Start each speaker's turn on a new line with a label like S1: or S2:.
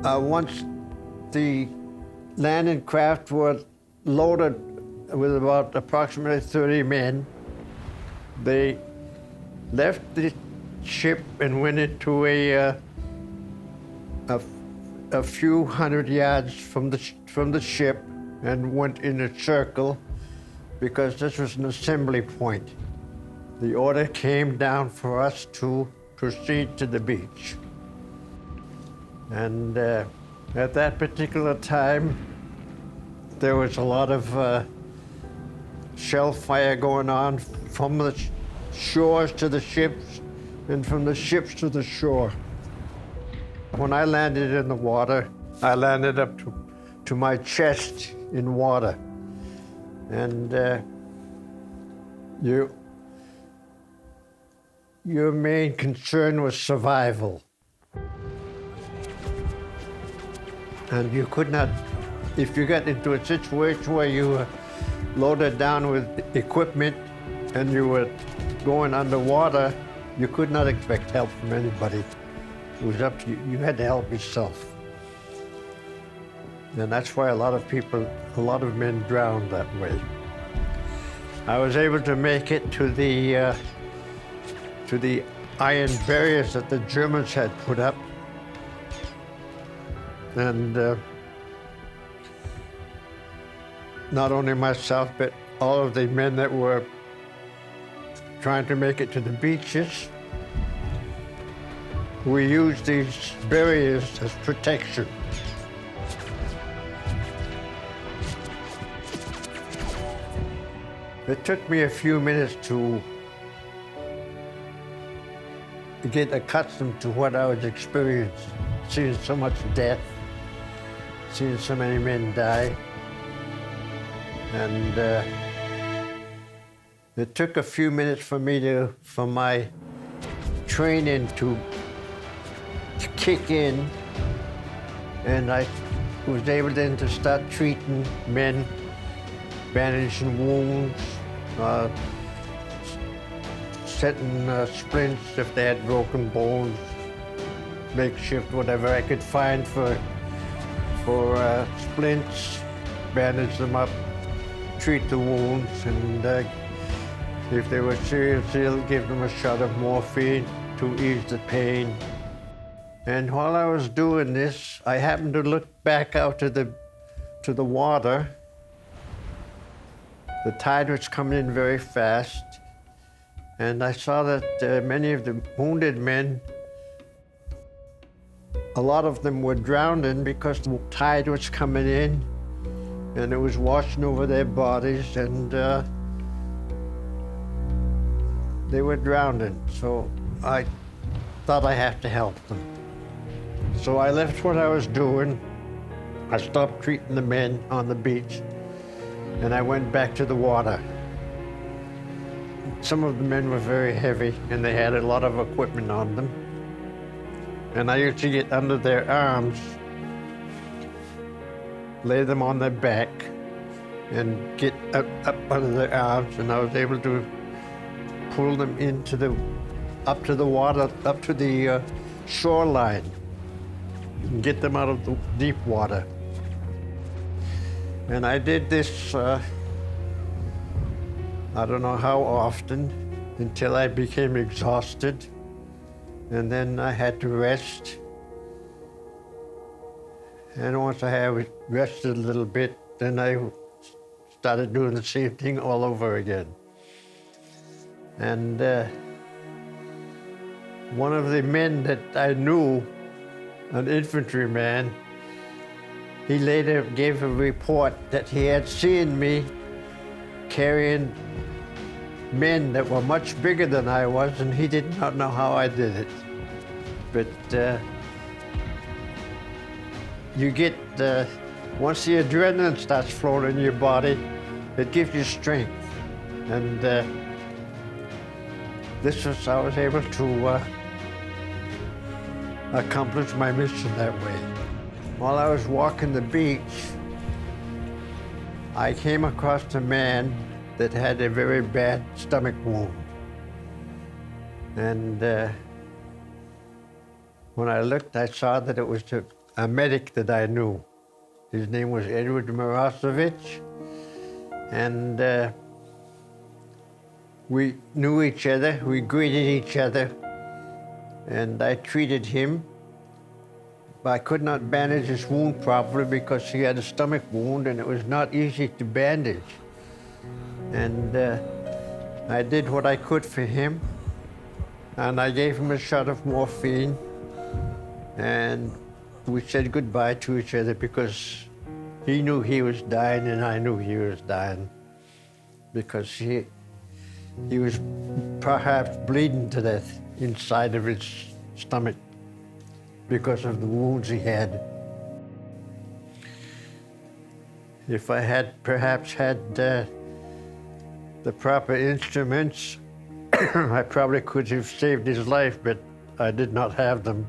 S1: Once the landing craft were loaded with about approximately 30 men, they left the ship and went into a few hundred yards from the ship and went in a circle because this was an assembly point. The order came down for us to proceed to the beach. And at that particular time, there was a lot of shell fire going on from the shores to the ships and from the ships to the shore. When I landed in the water, I landed up to my chest in water. And your main concern was survival. And you could not, if you got into a situation where you were loaded down with equipment and you were going underwater, you could not expect help from anybody. It was up to you. You had to help yourself. And that's why a lot of men drowned that way. I was able to make it to the iron barriers that the Germans had put up. And not only myself, but all of the men that were trying to make it to the beaches, we used these barriers as protection. It took me a few minutes to get accustomed to what I was experiencing, seeing so much death, seeing so many men die. And it took a few minutes for my training to kick in, and I was able then to start treating men, bandaging wounds, setting splints if they had broken bones, makeshift whatever I could find for splints, bandage them up, treat the wounds, and if they were seriously ill, give them a shot of morphine to ease the pain. And while I was doing this, I happened to look back out to the water. The tide was coming in very fast, and I saw that many of the wounded men, a lot of them were drowning because the tide was coming in and it was washing over their bodies, and they were drowning. So I thought I had to help them. So I left what I was doing. I stopped treating the men on the beach, and I went back to the water. Some of the men were very heavy, and they had a lot of equipment on them. And I used to get under their arms, lay them on their back, and get up under their arms, and I was able to pull them up to the water, up to the shoreline, and get them out of the deep water. And I did this, I don't know how often, until I became exhausted. And then I had to rest. And once I had rested a little bit, then I started doing the same thing all over again. And one of the men that I knew, an infantryman, he later gave a report that he had seen me carrying men that were much bigger than I was, and he did not know how I did it. But you get, once the adrenaline starts flowing in your body, it gives you strength. And I was able to accomplish my mission that way. While I was walking the beach, I came across a man that had a very bad stomach wound. And when I looked, I saw that it was a medic that I knew. His name was Edward Morosevich, and we knew each other, we greeted each other, and I treated him. But I could not bandage his wound properly because he had a stomach wound and it was not easy to bandage. And I did what I could for him, and I gave him a shot of morphine, and we said goodbye to each other because he knew he was dying and I knew he was dying, because he was perhaps bleeding to death inside of his stomach because of the wounds he had. If I had perhaps had the proper instruments, I probably could have saved his life, but I did not have them.